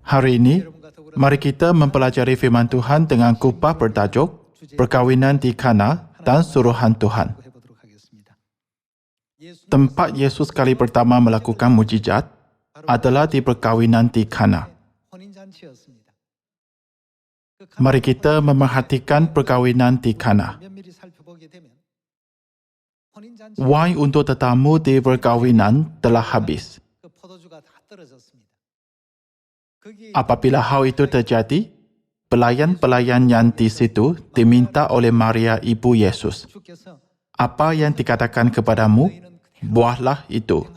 Hari ini, mari kita mempelajari firman Tuhan dengan kupas bertajuk Perkawinan di Kana dan Suruhan Tuhan. Tempat Yesus kali pertama melakukan mujizat adalah di perkawinan di Kana. Mari kita memerhatikan perkawinan di Kana. Wain untuk tetamu di perkawinan telah habis. Apabila hal itu terjadi, pelayan-pelayan yang di situ diminta oleh Maria ibu Yesus. Apa yang dikatakan kepadamu, buatlah itu.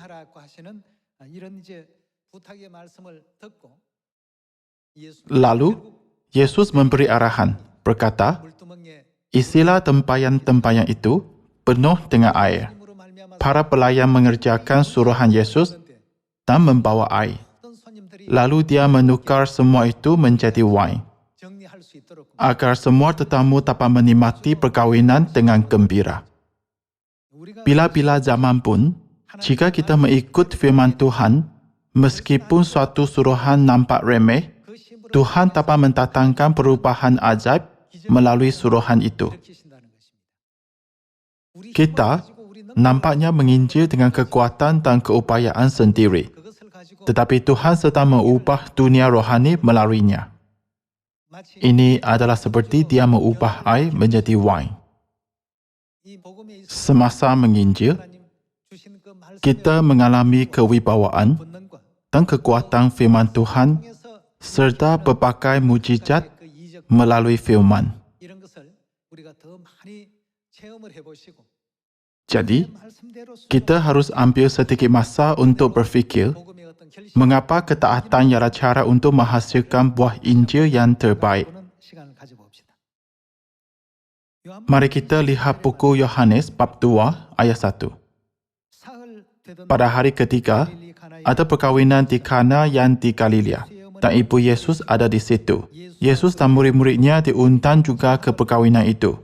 Lalu, Yesus memberi arahan, berkata, isilah tempayan-tempayan itu penuh dengan air. Para pelayan mengerjakan suruhan Yesus dan membawa air. Lalu dia menukar semua itu menjadi wain, agar semua tetamu dapat menikmati perkawinan dengan gembira. Bila-bila zaman pun, jika kita mengikut firman Tuhan, meskipun suatu suruhan nampak remeh, Tuhan dapat mendatangkan perubahan ajaib melalui suruhan itu. Kita nampaknya menginjil dengan kekuatan dan keupayaan sendiri. Tetapi Tuhan sedang mengubah dunia rohani melaluinya. Ini adalah seperti dia mengubah air menjadi wain. Semasa menginjil, kita mengalami kewibawaan dan kekuatan firman Tuhan serta berbagai mujizat melalui firman. Jadi, kita harus ambil sedikit masa untuk berfikir mengapa ketaatan ialah cara untuk menghasilkan buah Injil yang terbaik. Mari kita lihat buku Yohanes bab 2 ayat 1. Pada hari ketiga, ada perkawinan di Kana yang di Galilea, dan ibu Yesus ada di situ. Yesus dan murid-muridnya diundang juga ke perkawinan itu.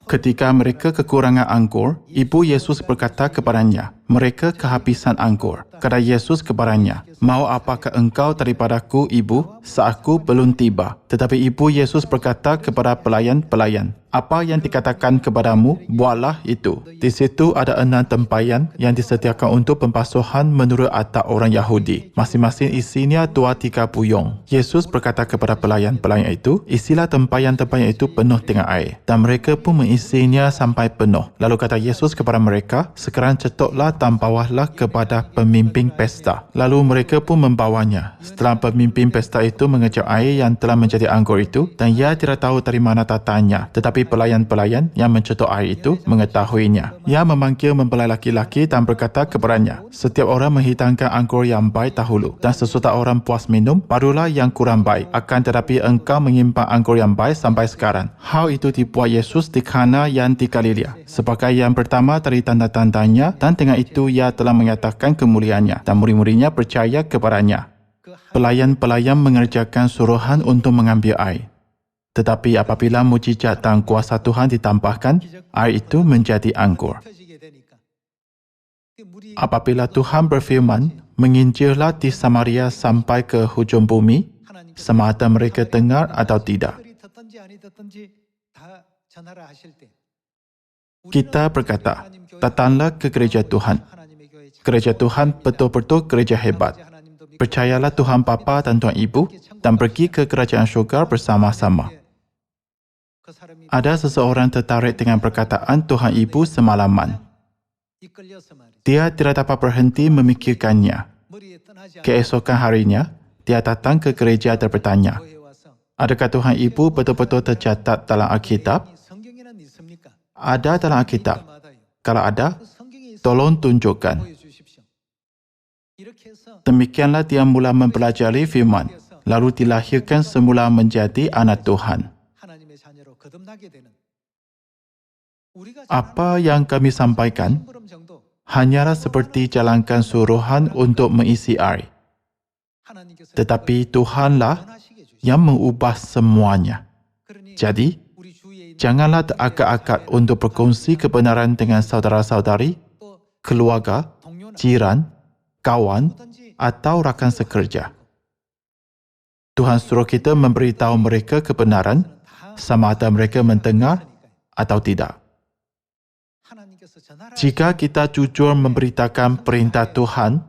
Ketika mereka kekurangan anggur, ibu Yesus berkata kepadanya, mereka kehabisan anggur. Kata Yesus kepadanya, mau apakah engkau daripadaku, ibu, saatku belum tiba. Tetapi ibu Yesus berkata kepada pelayan-pelayan, apa yang dikatakan kepadamu, buatlah itu. Di situ ada 6 tempayan yang disediakan untuk pembasuhan menurut adat orang Yahudi. Masing-masing isinya 2-3 buyung. Yesus berkata kepada pelayan-pelayan itu, isilah tempayan-tempayan itu penuh dengan air. Dan mereka pun mengisinya sampai penuh. Lalu kata Yesus kepada mereka, sekarang cetoklah dan bawahlah kepada pemimpin pesta. Lalu mereka pun membawanya. Setelah pemimpin pesta itu mengejap air yang telah menjadi anggur itu, dan ia tidak tahu dari mana datangnya. Tetapi pelayan-pelayan yang mencetuk air itu mengetahuinya. Ia memanggil mempelai laki-laki dan berkata kepadanya, setiap orang menghidangkan anggur yang baik dahulu, dan sesudah orang puas minum, barulah yang kurang baik. Akan tetapi engkau menyimpan anggur yang baik sampai sekarang. Hal itu dibuat Yesus di Kana yang di Galilea, sebagai yang pertama dari tanda-tandanya, dan dengan itu ia telah menyatakan kemuliaannya, dan murid-muridnya percaya kepadanya. Pelayan-pelayan mengerjakan suruhan untuk mengambil air. Tetapi apabila mujizat dan kuasa Tuhan ditambahkan, air itu menjadi anggur. Apabila Tuhan berfirman, menginjillah di Samaria sampai ke hujung bumi, sama ada mereka dengar atau tidak. Kita berkata, datanglah ke gereja Tuhan. Gereja Tuhan betul-betul gereja hebat. Percayalah Tuhan Bapa dan Tuhan Ibu, dan pergi ke kerajaan syurga bersama-sama. Ada seseorang tertarik dengan perkataan Tuhan Ibu semalaman. Dia tidak dapat berhenti memikirkannya. Keesokan harinya, dia datang ke gereja dan bertanya, adakah Tuhan Ibu betul-betul tercatat dalam Alkitab? Ada dalam Alkitab. Kalau ada, tolong tunjukkan. Demikianlah dia mula mempelajari firman, lalu dilahirkan semula menjadi anak Tuhan. Apa yang kami sampaikan hanyalah seperti jalankan suruhan untuk mengisi air. Tetapi Tuhanlah yang mengubah semuanya. Jadi, janganlah teragak-agak untuk berkongsi kebenaran dengan saudara-saudari, keluarga, jiran, kawan, atau rakan sekerja. Tuhan suruh kita memberitahu mereka kebenaran sama ada mereka mendengar atau tidak. Jika kita jujur memberitakan perintah Tuhan,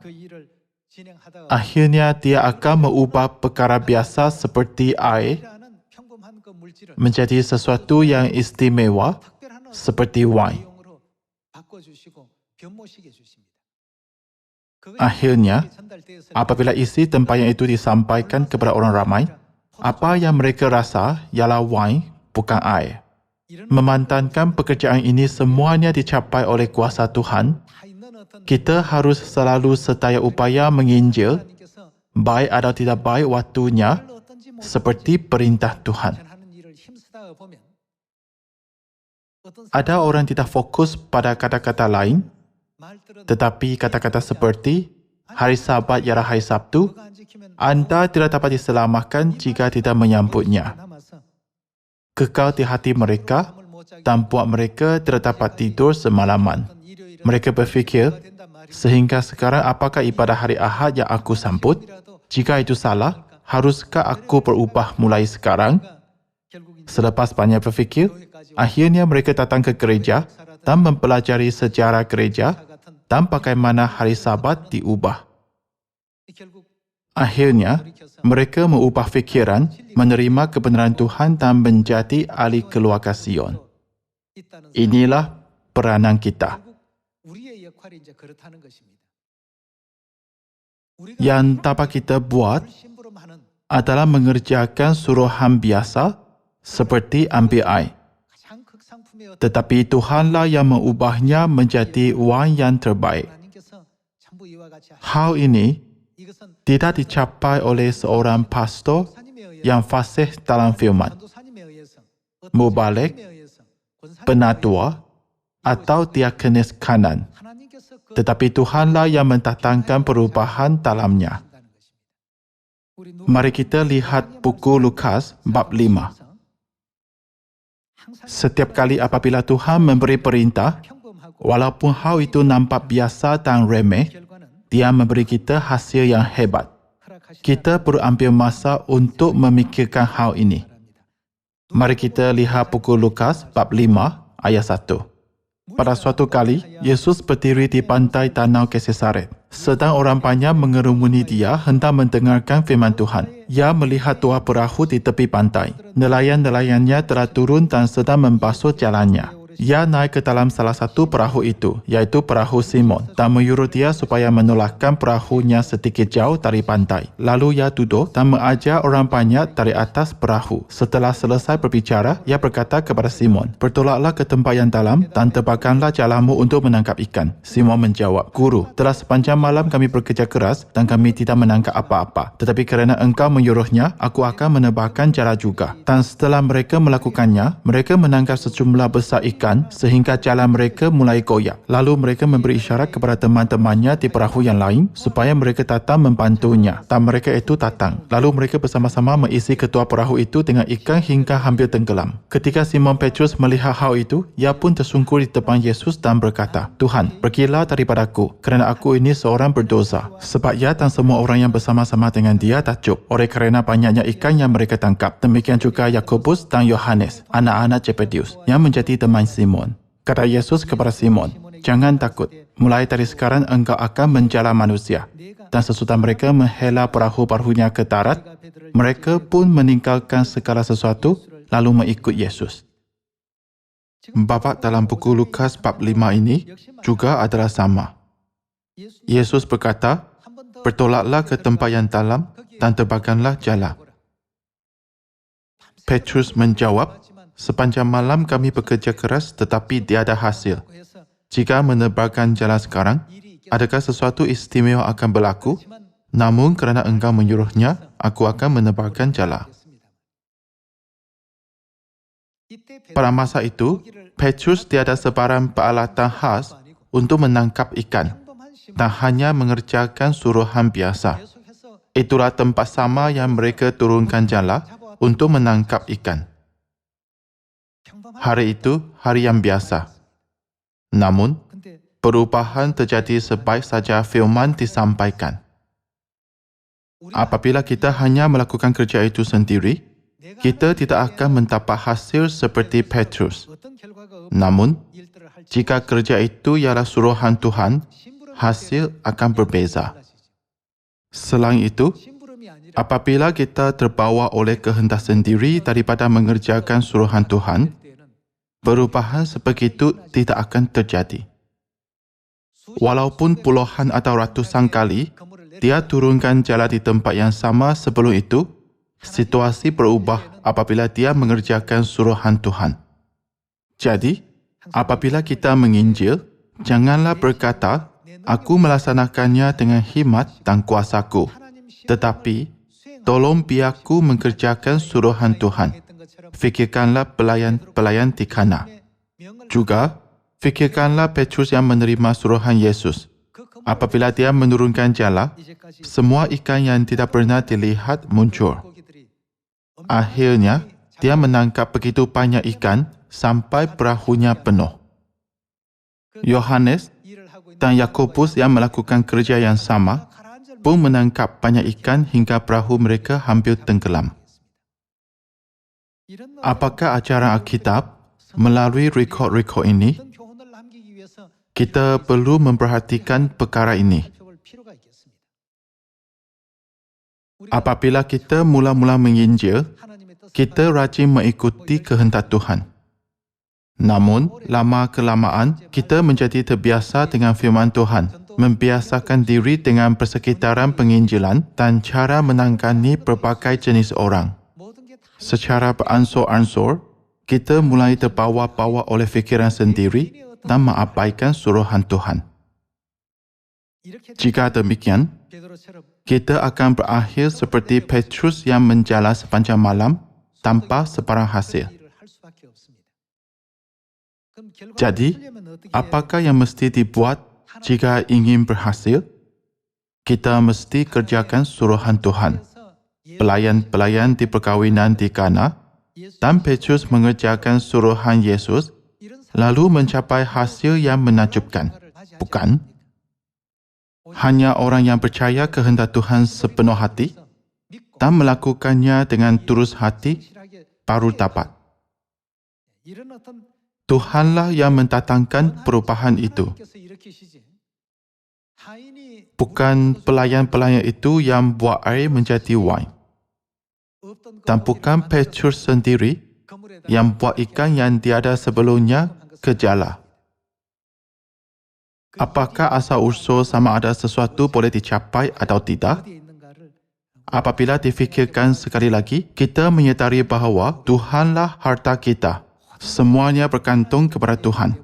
akhirnya dia akan mengubah perkara biasa seperti air menjadi sesuatu yang istimewa seperti wine. Akhirnya, apabila isi tempayan itu disampaikan kepada orang ramai, apa yang mereka rasa ialah wine, bukan air. Memantankan pekerjaan ini semuanya dicapai oleh kuasa Tuhan, kita harus selalu sedaya upaya menginjil, baik atau tidak baik waktunya, seperti perintah Tuhan. Ada orang tidak fokus pada kata-kata lain, tetapi kata-kata seperti hari Sabat ialah hari Sabtu, anda tidak dapat diselamatkan jika tidak menyambutnya. Kekal di hati mereka dan buat mereka tidak dapat tidur semalaman. Mereka berfikir, sehingga sekarang apakah ibadah hari Ahad yang aku sambut? Jika itu salah, haruskah aku berubah mulai sekarang? Selepas banyak berfikir, akhirnya mereka datang ke gereja dan mempelajari sejarah gereja dan bagaimana hari Sabat diubah. Akhirnya, mereka mengubah fikiran, menerima kebenaran Tuhan dan menjadi ahli keluarga Sion. Inilah peranan kita. Yang dapat kita buat adalah mengerjakan suruhan biasa seperti ambil air. Tetapi Tuhanlah yang mengubahnya menjadi wine yang terbaik. Hal ini tidak dicapai oleh seorang pastor yang fasih dalam firman, mubalik, penatua, atau diakonis kanan. Tetapi Tuhanlah yang mendatangkan perubahan dalamnya. Mari kita lihat buku Lukas bab 5. Setiap kali apabila Tuhan memberi perintah, walaupun hal itu nampak biasa dan remeh, Dia memberi kita hasil yang hebat. Kita perlu ambil masa untuk memikirkan hal ini. Mari kita lihat buku Lukas bab 5 ayat 1. Pada suatu kali, Yesus berdiri di pantai danau Genesaret. Sedang orang banyak mengerumuni dia hendak mendengarkan firman Tuhan. Ia melihat dua perahu di tepi pantai. Nelayan-nelayannya telah turun dan sedang membasuh jalannya. Ia naik ke dalam salah satu perahu itu, iaitu perahu Simon, dan menyuruh dia supaya menolakkan perahunya sedikit jauh dari pantai. Lalu ia duduk dan mengajar orang banyak dari atas perahu. Setelah selesai berbicara, ia berkata kepada Simon, "Bertolaklah ke tempat yang dalam dan terbangkanlah jalamu untuk menangkap ikan." Simon menjawab, "Guru, telah sepanjang malam kami bekerja keras dan kami tidak menangkap apa-apa. Tetapi kerana engkau menyuruhnya, aku akan menebarkan jala juga." Dan setelah mereka melakukannya, mereka menangkap sejumlah besar ikan sehingga jalan mereka mulai goyak. Lalu mereka memberi isyarat kepada teman-temannya di perahu yang lain supaya mereka datang membantunya. Dan mereka itu datang. Lalu mereka bersama-sama mengisi ketua perahu itu dengan ikan hingga hampir tenggelam. Ketika Simon Petrus melihat hal itu, ia pun tersungkur di depan Yesus dan berkata, "Tuhan, pergilah daripadaku, kerana aku ini seorang berdosa." Sebab ia dan semua orang yang bersama-sama dengan dia takjub oleh kerana banyaknya ikan yang mereka tangkap. Demikian juga Yakobus dan Yohanes, anak-anak Zebedeus, yang menjadi teman Simon. Kata Yesus kepada Simon, "Jangan takut. Mulai dari sekarang engkau akan menjala manusia." Dan sesudah mereka menghela perahu-perahunya ke darat, mereka pun meninggalkan segala sesuatu lalu mengikut Yesus. Babak dalam buku Lukas bab 5 ini juga adalah sama. Yesus berkata, "Bertolaklah ke tempat yang dalam dan tebarkanlah jala." Petrus menjawab, "Sepanjang malam kami bekerja keras tetapi tiada hasil. Jika menebarkan jala sekarang, adakah sesuatu istimewa akan berlaku? Namun kerana engkau menyuruhnya, aku akan menebarkan jala." Pada masa itu, Petrus tiada sebarang peralatan khas untuk menangkap ikan dan hanya mengerjakan suruhan biasa. Itulah tempat sama yang mereka turunkan jala untuk menangkap ikan. Hari itu hari yang biasa. Namun, perubahan terjadi sebaik saja firman disampaikan. Apabila kita hanya melakukan kerja itu sendiri, kita tidak akan mendapat hasil seperti Petrus. Namun, jika kerja itu ialah suruhan Tuhan, hasil akan berbeza. Selain itu, apabila kita terbawa oleh kehendak sendiri daripada mengerjakan suruhan Tuhan, perubahan sebegitu tidak akan terjadi. Walaupun puluhan atau ratusan kali dia turunkan jala di tempat yang sama sebelum itu, situasi berubah apabila dia mengerjakan suruhan Tuhan. Jadi, apabila kita menginjil, janganlah berkata, "Aku melaksanakannya dengan hikmat dan kuasaku." Tetapi, tolong biarku mengerjakan suruhan Tuhan. Fikirkanlah pelayan-pelayan di Kana. Juga, fikirkanlah Petrus yang menerima suruhan Yesus. Apabila dia menurunkan jala, semua ikan yang tidak pernah dilihat muncul. Akhirnya, dia menangkap begitu banyak ikan sampai perahunya penuh. Yohanes dan Yakobus yang melakukan kerja yang sama pun menangkap banyak ikan hingga perahu mereka hampir tenggelam. Apakah ajaran Alkitab melalui rekod-rekod ini? Kita perlu memperhatikan perkara ini. Apabila kita mula-mula menginjil, kita rajin mengikuti kehendak Tuhan. Namun, lama-kelamaan, kita menjadi terbiasa dengan firman Tuhan, membiasakan diri dengan persekitaran penginjilan dan cara menangani berbagai jenis orang. Secara beransur-ansur, kita mulai terbawa-bawa oleh fikiran sendiri dan mengabaikan suruhan Tuhan. Jika demikian, kita akan berakhir seperti Petrus yang menjala sepanjang malam tanpa sebarang hasil. Jadi, apakah yang mesti dibuat jika ingin berhasil? Kita mesti kerjakan suruhan Tuhan. Pelayan-pelayan di perkahwinan di Kana dan Petrus mengerjakan suruhan Yesus lalu mencapai hasil yang menakjubkan, bukan? Hanya orang yang percaya kehendak Tuhan sepenuh hati dan melakukannya dengan tulus hati baru dapat. Tuhanlah yang mendatangkan perubahan itu. Bukan pelayan-pelayan itu yang buat air menjadi wine. Dan bukan Petrus sendiri yang buat ikan yang tiada sebelumnya ke jala. Apakah asal-usul sama ada sesuatu boleh dicapai atau tidak? Apabila difikirkan sekali lagi, kita menyedari bahawa Tuhanlah harta kita. Semuanya bergantung kepada Tuhan.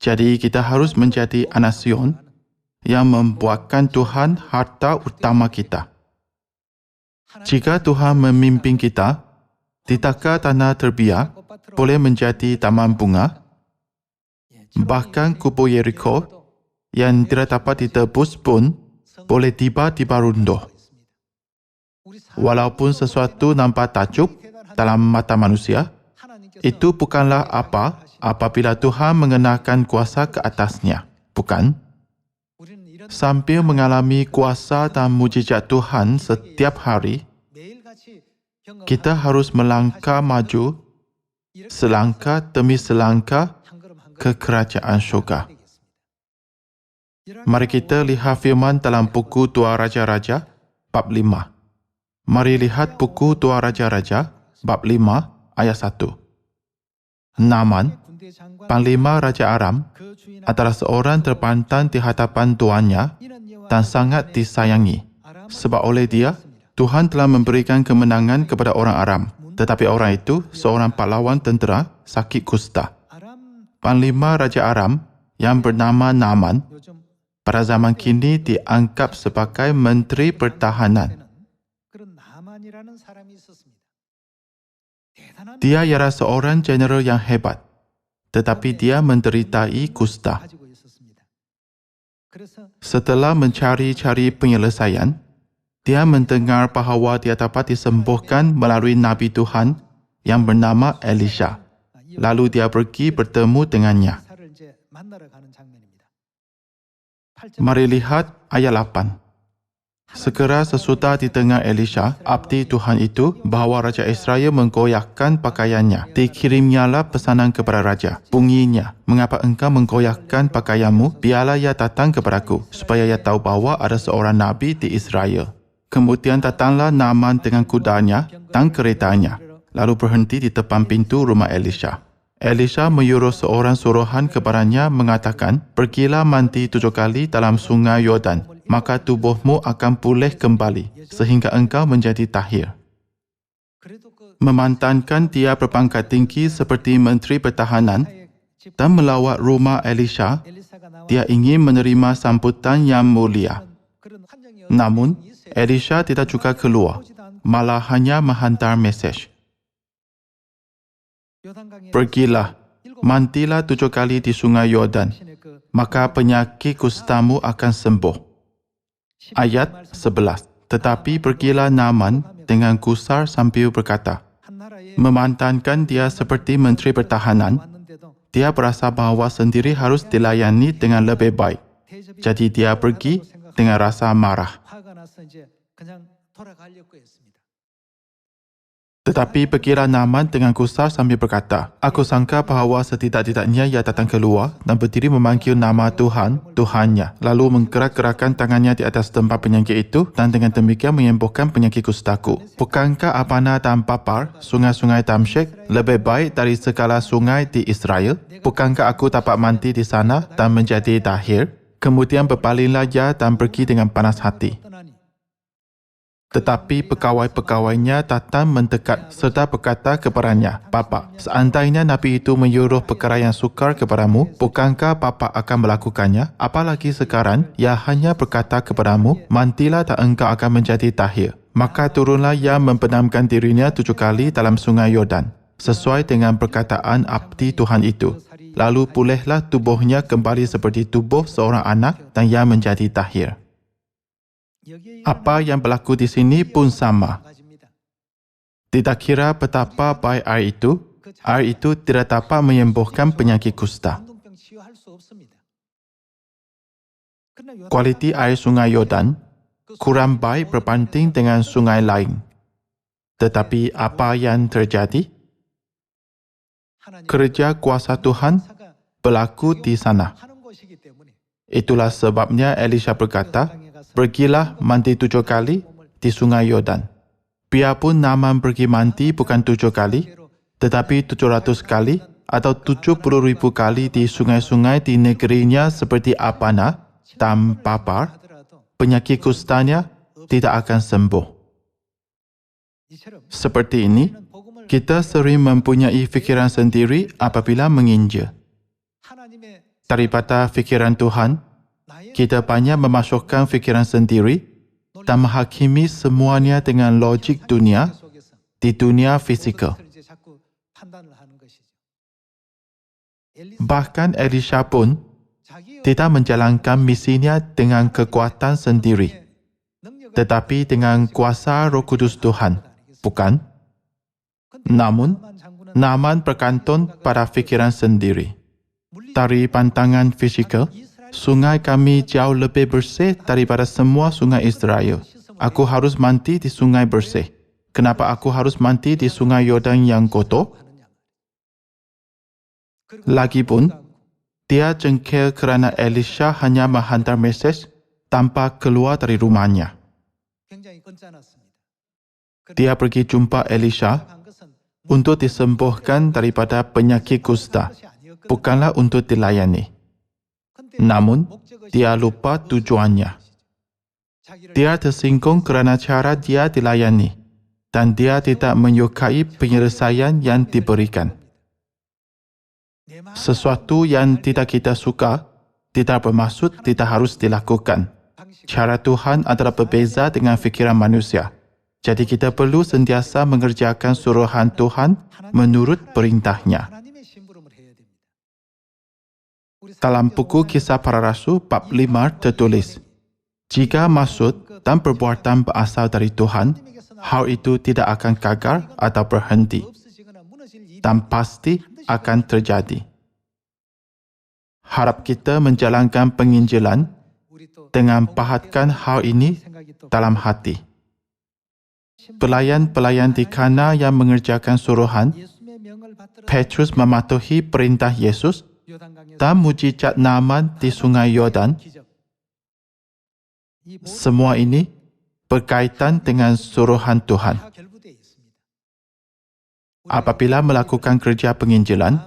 Jadi kita harus menjadi anak Sion yang membuatkan Tuhan harta utama kita. Jika Tuhan memimpin kita, tidakkah tanah terbiar boleh menjadi taman bunga? Bahkan kubu Yeriko yang tidak dapat ditebus pun boleh tiba-tiba runtuh. Walaupun sesuatu nampak takjub dalam mata manusia, itu bukanlah apa apabila Tuhan mengenakan kuasa ke atasnya, bukan? Sambil mengalami kuasa dan mujizat Tuhan setiap hari, kita harus melangkah maju selangkah demi selangkah ke kerajaan syurga. Mari kita lihat firman dalam buku Dua Raja-Raja, bab 5. Mari lihat buku Dua Raja-Raja, bab 5, ayat 1. Naaman, Panglima Raja Aram, adalah seorang terpantang di hadapan tuannya dan sangat disayangi. Sebab oleh dia, Tuhan telah memberikan kemenangan kepada orang Aram. Tetapi orang itu, seorang pahlawan tentera, sakit kusta. Panglima Raja Aram yang bernama Naaman, pada zaman kini dianggap sebagai Menteri Pertahanan. Dia ialah seorang jeneral yang hebat, tetapi dia mendeриtai kusta. Setelah mencari-cari penyelesaian, dia mendengar bahawa dia dapat disembuhkan melalui Nabi Tuhan yang bernama Elisha. Lalu dia pergi bertemu dengannya. Mari lihat ayat 8. Segera sesudah di tengah Elisha, abdi Tuhan itu, bahawa Raja Israel menggoyahkan pakaiannya. Dikirimnyalah pesanan kepada Raja. Bunyinya, mengapa engkau menggoyahkan pakaianmu? Biarlah ia datang kepadaku, supaya ia tahu bahawa ada seorang Nabi di Israel. Kemudian datanglah Naaman dengan kudanya dan keretanya, lalu berhenti di depan pintu rumah Elisha. Elisha menyuruh seorang suruhan kepadanya mengatakan, pergilah mandi 7 kali dalam sungai Yordan, maka tubuhmu akan pulih kembali, sehingga engkau menjadi tahir. Memantankan dia berpangkat tinggi seperti Menteri Pertahanan dan melawat rumah Elisha, dia ingin menerima sambutan yang mulia. Namun, Elisha tidak juga keluar, malah hanya menghantar mesej. Pergilah, mandilah 7 kali di sungai Yordan, maka penyakit kustamu akan sembuh. Ayat 11. Tetapi pergilah Naaman dengan gusar sambil berkata, memantankan dia seperti Menteri Pertahanan, dia berasa bahawa sendiri harus dilayani dengan lebih baik. Jadi dia pergi dengan rasa marah. Tetapi pergilah Naaman dengan gusar sambil berkata, aku sangka bahawa setidak-tidaknya ia datang keluar dan berdiri memanggil nama Tuhan, Tuhannya, lalu menggerak-gerakkan tangannya di atas tempat penyakit itu dan dengan demikian menyembuhkan penyakit kustaku. Bukankah Abana dan Papar, sungai-sungai Damsyik, lebih baik dari segala sungai di Israel? Bukankah aku dapat mandi di sana dan menjadi tahir? Kemudian berpalinglah ia dan pergi dengan panas hati. Tetapi pegawai-pegawainya datang mendekat serta berkata kepadanya, Bapa, seandainya Nabi itu menyuruh perkara yang sukar kepadamu, bukankah Bapa akan melakukannya? Apalagi sekarang, ia hanya berkata kepadamu, mandilah dan engkau akan menjadi tahir. Maka turunlah ia membenamkan dirinya 7 kali dalam sungai Yordan, sesuai dengan perkataan abdi Tuhan itu. Lalu pulihlah tubuhnya kembali seperti tubuh seorang anak dan ia menjadi tahir. Apa yang berlaku di sini pun sama. Tidak kira betapa baik air itu tidak dapat menyembuhkan penyakit kusta. Kualiti air sungai Yordan kurang baik berbanding dengan sungai lain. Tetapi apa yang terjadi? Kerja kuasa Tuhan berlaku di sana. Itulah sebabnya Elisha berkata, pergilah mandi 7 kali di sungai Yordan. Biarpun Naaman pergi mandi bukan 7 kali, tetapi 700 kali atau 70,000 kali di sungai-sungai di negerinya seperti Abana dan Papar, penyakit kustanya tidak akan sembuh. Seperti ini, kita sering mempunyai fikiran sendiri apabila menginjil. Daripada fikiran Tuhan, kita banyak memasukkan fikiran sendiri dan menghakimi semuanya dengan logik dunia di dunia fizikal. Bahkan Elisha pun tidak menjalankan misinya dengan kekuatan sendiri, tetapi dengan kuasa Roh Kudus Tuhan, bukan? Namun, Naaman bergantung pada fikiran sendiri. Dari pandangan fizikal, sungai kami jauh lebih bersih daripada semua sungai Israel. Aku harus mandi di sungai bersih. Kenapa aku harus mandi di sungai Yordan yang kotor? Lagipun, dia jengkel kerana Elisha hanya menghantar mesej tanpa keluar dari rumahnya. Dia pergi jumpa Elisha untuk disembuhkan daripada penyakit kusta, bukanlah untuk dilayani. Namun, dia lupa tujuannya. Dia tersinggung kerana cara dia dilayani dan dia tidak menyukai penyelesaian yang diberikan. Sesuatu yang tidak kita suka tidak bermaksud tidak harus dilakukan. Cara Tuhan adalah berbeza dengan fikiran manusia. Jadi kita perlu sentiasa mengerjakan suruhan Tuhan menurut perintahnya. Dalam buku Kisah Para Rasul bab 5 tertulis, jika maksud dan perbuatan berasal dari Tuhan, hal itu tidak akan gagal atau berhenti, dan pasti akan terjadi. Harap kita menjalankan penginjilan dengan pahatkan hal ini dalam hati. Pelayan-pelayan di Kana yang mengerjakan suruhan, Petrus mematuhi perintah Yesus dan mujizat Naaman di Sungai Yordan. Semua ini berkaitan dengan suruhan Tuhan. Apabila melakukan kerja penginjilan,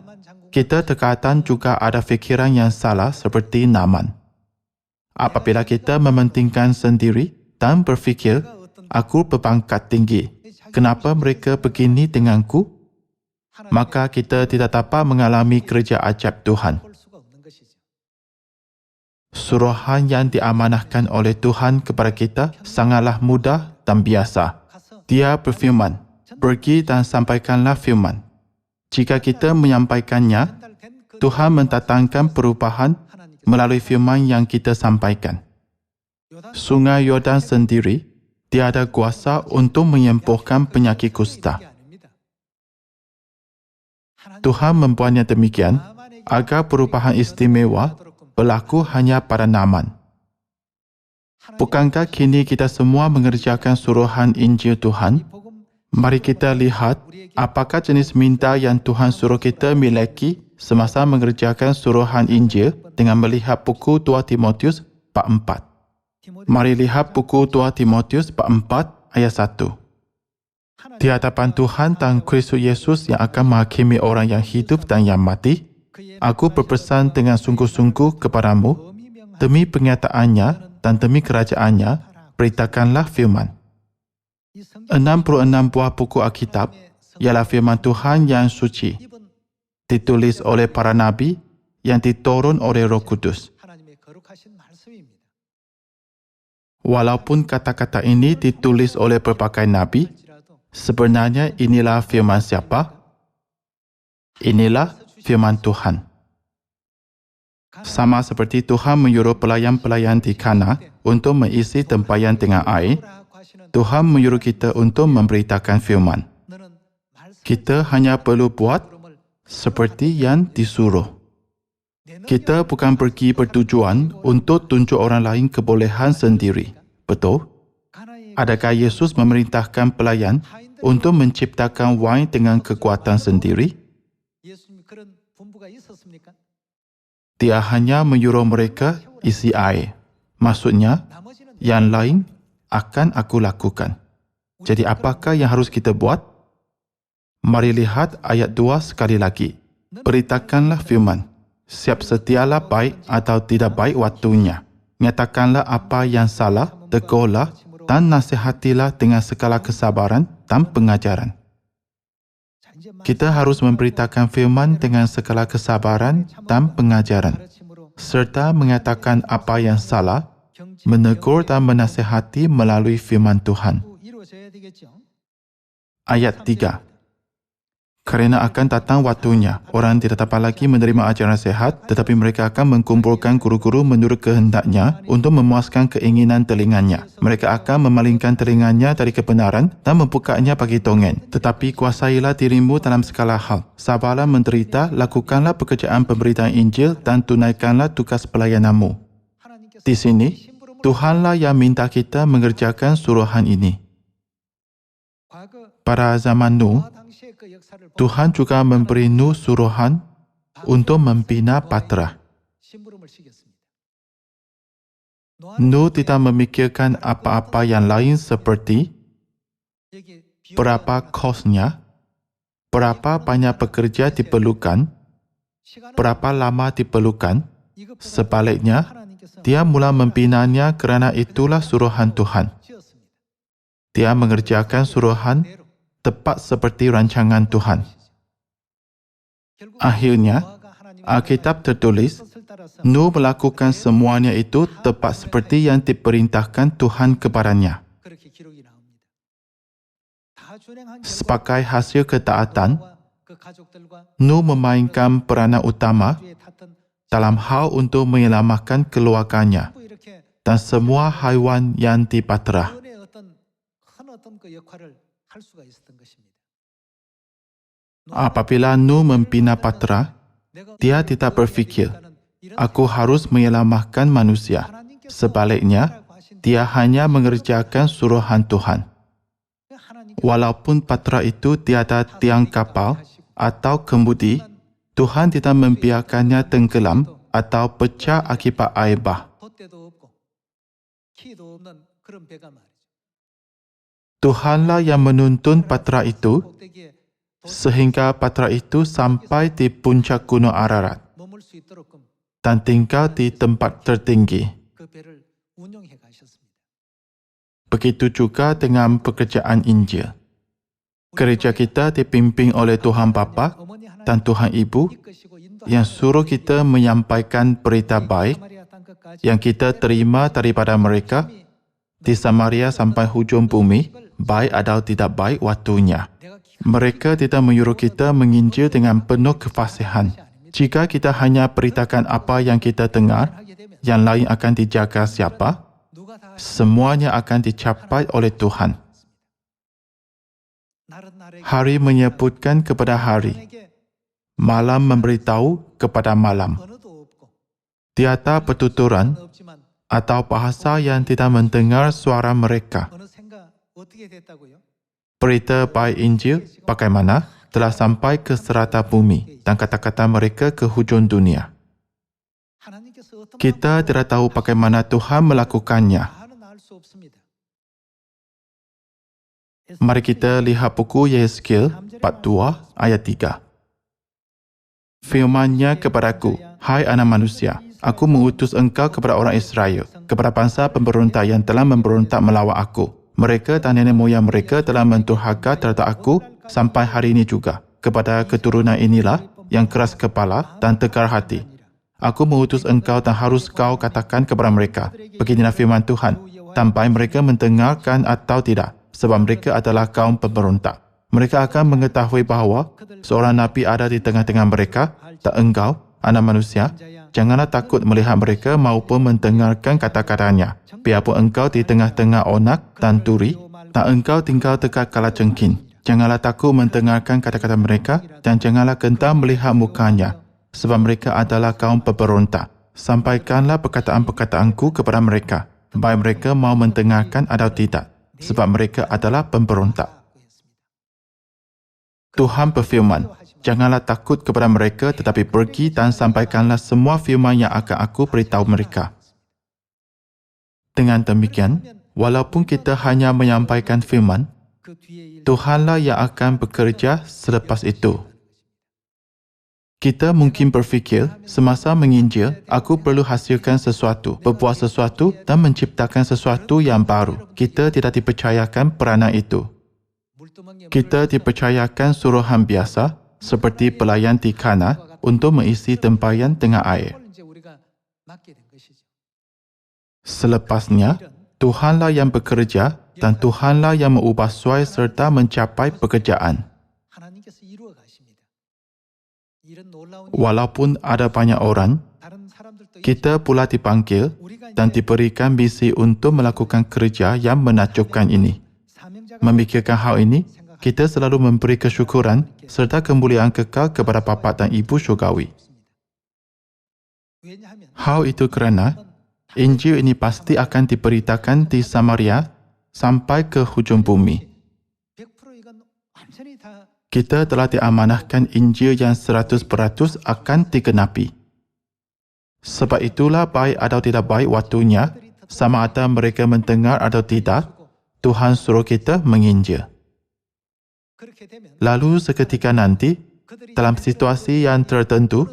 kita terkadang juga ada fikiran yang salah seperti Naaman. Apabila kita mementingkan sendiri dan berfikir, aku berpangkat tinggi, kenapa mereka begini denganku? Maka kita tidak dapat mengalami kerja ajaib Tuhan. Suruhan yang diamanahkan oleh Tuhan kepada kita sangatlah mudah dan biasa. Dia berfirman, pergi dan sampaikanlah firman. Jika kita menyampaikannya, Tuhan mendatangkan perubahan melalui firman yang kita sampaikan. Sungai Yordan sendiri tiada kuasa untuk menyembuhkan penyakit kusta. Tuhan membuatnya demikian agar perubahan istimewa berlaku hanya pada Naaman. Bukankah kini kita semua mengerjakan suruhan Injil Tuhan? Mari kita lihat apakah jenis minta yang Tuhan suruh kita miliki semasa mengerjakan suruhan Injil dengan melihat buku 2 Timotius bab 4. Mari lihat buku 2 Timotius bab 4 ayat 1. Di hadapan Tuhan dan Kristus Yesus yang akan menghakimi orang yang hidup dan yang mati, aku berpesan dengan sungguh-sungguh kepadamu, demi pernyataannya dan demi kerajaannya, beritakanlah firman. 66 buah buku Alkitab ialah firman Tuhan yang suci, ditulis oleh para nabi yang diturun oleh Roh Kudus. Walaupun kata-kata ini ditulis oleh berbagai nabi, sebenarnya inilah firman siapa? Inilah firman Tuhan. Sama seperti Tuhan menyuruh pelayan-pelayan di Kana untuk mengisi tempayan dengan air, Tuhan menyuruh kita untuk memberitakan firman. Kita hanya perlu buat seperti yang disuruh. Kita bukan pergi bertujuan untuk tunjuk orang lain kebolehan sendiri. Betul? Adakah Yesus memerintahkan pelayan untuk menciptakan wain dengan kekuatan sendiri? Dia hanya menyuruh mereka isi air. Maksudnya, yang lain akan aku lakukan. Jadi apakah yang harus kita buat? Mari lihat ayat 2 sekali lagi. Beritakanlah firman. Siap setialah baik atau tidak baik waktunya. Nyatakanlah apa yang salah, tegurlah dan nasihatilah dengan segala kesabaran dan pengajaran. Kita harus memberitakan firman dengan segala kesabaran dan pengajaran, serta mengatakan apa yang salah, menegur dan menasihati melalui firman Tuhan. Ayat 3. Kerana akan datang waktunya, orang tidak dapat lagi menerima ajaran sehat, tetapi mereka akan mengumpulkan guru-guru menurut kehendaknya untuk memuaskan keinginan telinganya. Mereka akan memalingkan telinganya dari kebenaran dan membukanya bagi dongeng. Tetapi kuasailah dirimu dalam segala hal. Sabarlah menderita, lakukanlah pekerjaan pemberitaan Injil dan tunaikanlah tugas pelayananmu. Di sini, Tuhanlah yang minta kita mengerjakan suruhan ini. Pada zaman Nuh, Tuhan juga memberi Nuh suruhan untuk membina Batra. Nuh tidak memikirkan apa-apa yang lain seperti berapa kosnya, berapa banyak pekerja diperlukan, berapa lama diperlukan. Sebaliknya, dia mula membinanya kerana itulah suruhan Tuhan. Dia mengerjakan suruhan tepat seperti rancangan Tuhan. Akhirnya, Alkitab tertulis, Nuh melakukan semuanya itu tepat seperti yang diperintahkan Tuhan kepadanya. Sebagai hasil ketaatan, Nuh memainkan peranan utama dalam hal untuk menyelamatkan keluarganya dan semua haiwan yang di Batra. Apabila Nuh membina Batra, dia tidak berfikir, aku harus menyelamatkan manusia. Sebaliknya, dia hanya mengerjakan suruhan Tuhan. Walaupun patra itu tiada tiang kapal atau kemudi, Tuhan tidak membiarkannya tenggelam atau pecah akibat air bah. Tuhanlah yang menuntun patra itu sehingga patra itu sampai di puncak Gunung Ararat dan tinggal di tempat tertinggi. Begitu juga dengan pekerjaan Injil. Gereja kita dipimpin oleh Tuhan Bapa dan Tuhan Ibu yang suruh kita menyampaikan berita baik yang kita terima daripada mereka di Samaria sampai hujung bumi, baik atau tidak baik waktunya. Mereka tidak menyuruh kita menginjil dengan penuh kefasihan. Jika kita hanya beritakan apa yang kita dengar, yang lain akan dijaga siapa? Semuanya akan dicapai oleh Tuhan. Hari menyebutkan kepada hari, malam memberitahu kepada malam. Tiada pertuturan atau bahasa yang tidak mendengar suara mereka. Berita baik Injil bagaimana telah sampai ke serata bumi dan kata-kata mereka ke hujung dunia. Kita tidak tahu bagaimana Tuhan melakukannya. Mari kita lihat buku Yehezkiel bab 2 ayat 3. Firman-Nya kepadaku, hai anak manusia, aku mengutus engkau kepada orang Israel, kepada bangsa pemberontak yang telah memberontak melawan aku. Mereka dan nenek moyang mereka telah menturhaka terhadap aku sampai hari ini juga. Kepada keturunan inilah yang keras kepala dan tegar hati. Aku mengutus engkau dan harus kau katakan kepada mereka, beginilah firman Tuhan, tanpa mereka mendengarkan atau tidak, sebab mereka adalah kaum pemberontak. Mereka akan mengetahui bahawa seorang Nabi ada di tengah-tengah mereka, dan engkau, anak manusia, janganlah takut melihat mereka maupun mendengarkan kata-katanya. Biarpun engkau di tengah-tengah onak dan turi, dan engkau tinggal dekat kalajengking. Janganlah takut mendengarkan kata-kata mereka, dan janganlah gentar melihat mukanya, sebab mereka adalah kaum pemberontak. Sampaikanlah perkataan-perkataanku kepada mereka, baik mereka mau mendengarkan atau tidak, sebab mereka adalah pemberontak. Tuhan berfirman, janganlah takut kepada mereka, tetapi pergi dan sampaikanlah semua firman yang akan aku beritahu mereka. Dengan demikian, walaupun kita hanya menyampaikan firman, Tuhanlah yang akan bekerja selepas itu. Kita mungkin berfikir, semasa menginjil, aku perlu hasilkan sesuatu, berbuat sesuatu dan menciptakan sesuatu yang baru. Kita tidak dipercayakan peranan itu. Kita dipercayakan suruhan biasa, seperti pelayan di Kana, untuk mengisi tempayan dengan air. Selepasnya, Tuhanlah yang bekerja dan Tuhanlah yang mengubah suai serta mencapai pekerjaan. Walaupun ada banyak orang, kita pula dipanggil dan diberikan misi untuk melakukan kerja yang menakjubkan ini. Memikirkan hal ini, kita selalu memberi kesyukuran serta kemuliaan kekal kepada Bapa dan Ibu Syurgawi. Hal itu kerana Injil ini pasti akan diberitakan di Samaria sampai ke hujung bumi. Kita telah diamanahkan Injil yang 100% akan digenapi. Sebab itulah baik atau tidak baik waktunya, sama ada mereka mendengar atau tidak, Tuhan suruh kita menginjil. Lalu seketika nanti, dalam situasi yang tertentu,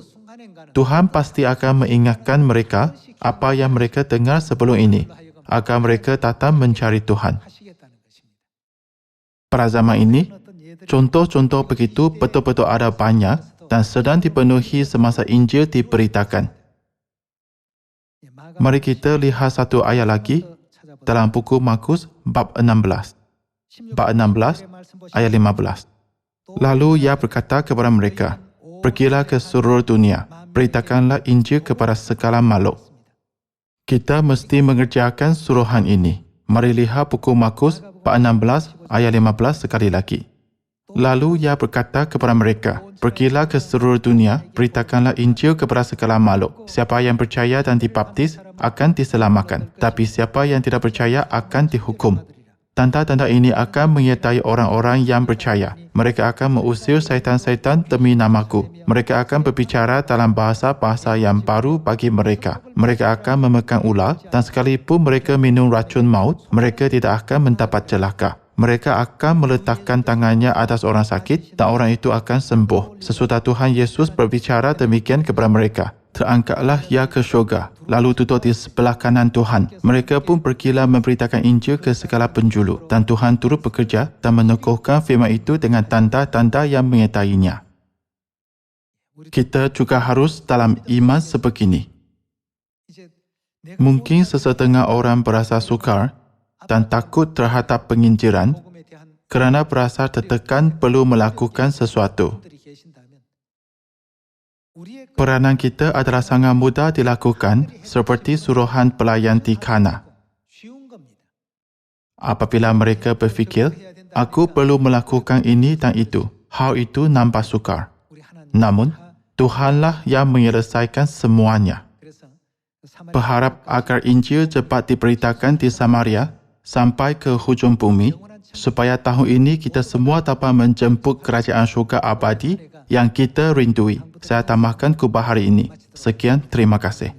Tuhan pasti akan mengingatkan mereka apa yang mereka dengar sebelum ini, agar mereka datang mencari Tuhan. Pada zaman ini, contoh-contoh begitu betul-betul ada banyak dan sedang dipenuhi semasa Injil diberitakan. Mari kita lihat satu ayat lagi dalam buku Markus bab 16. Bab 16 ayat 15. Lalu ia berkata kepada mereka, pergilah ke seluruh dunia, beritakanlah Injil kepada segala makhluk. Kita mesti mengerjakan suruhan ini. Mari lihat buku Markus bab 16 ayat 15 sekali lagi. Lalu ia berkata kepada mereka, "Pergilah ke seluruh dunia, beritakanlah Injil kepada segala makhluk. Siapa yang percaya dan dibaptis akan diselamatkan, tapi siapa yang tidak percaya akan dihukum. Tanda-tanda ini akan menyertai orang-orang yang percaya. Mereka akan mengusir syaitan-syaitan demi namaku. Mereka akan berbicara dalam bahasa-bahasa yang baru bagi mereka. Mereka akan memegang ular, dan sekalipun mereka minum racun maut, mereka tidak akan mendapat celaka. Mereka akan meletakkan tangannya atas orang sakit dan orang itu akan sembuh." Sesudah Tuhan Yesus berbicara demikian kepada mereka, terangkatlah ia ke syurga, lalu duduk di sebelah kanan Tuhan. Mereka pun pergilah memberitakan Injil ke segala penjuru, dan Tuhan turut bekerja dan meneguhkan firman itu dengan tanda-tanda yang menyertainya. Kita juga harus dalam iman sebegini. Mungkin sesetengah orang berasa sukar dan takut terhadap penginjilan kerana berasa tertekan perlu melakukan sesuatu. Peranan kita adalah sangat mudah dilakukan seperti suruhan pelayan di Kana. Apabila mereka berfikir, "Aku perlu melakukan ini dan itu," hal itu nampak sukar. Namun, Tuhanlah yang menyelesaikan semuanya. Berharap agar Injil cepat diberitakan di Samaria sampai ke hujung bumi, supaya tahun ini kita semua dapat menjemput kerajaan syurga abadi yang kita rindui. Saya tambahkan khutbah hari ini. Sekian, terima kasih.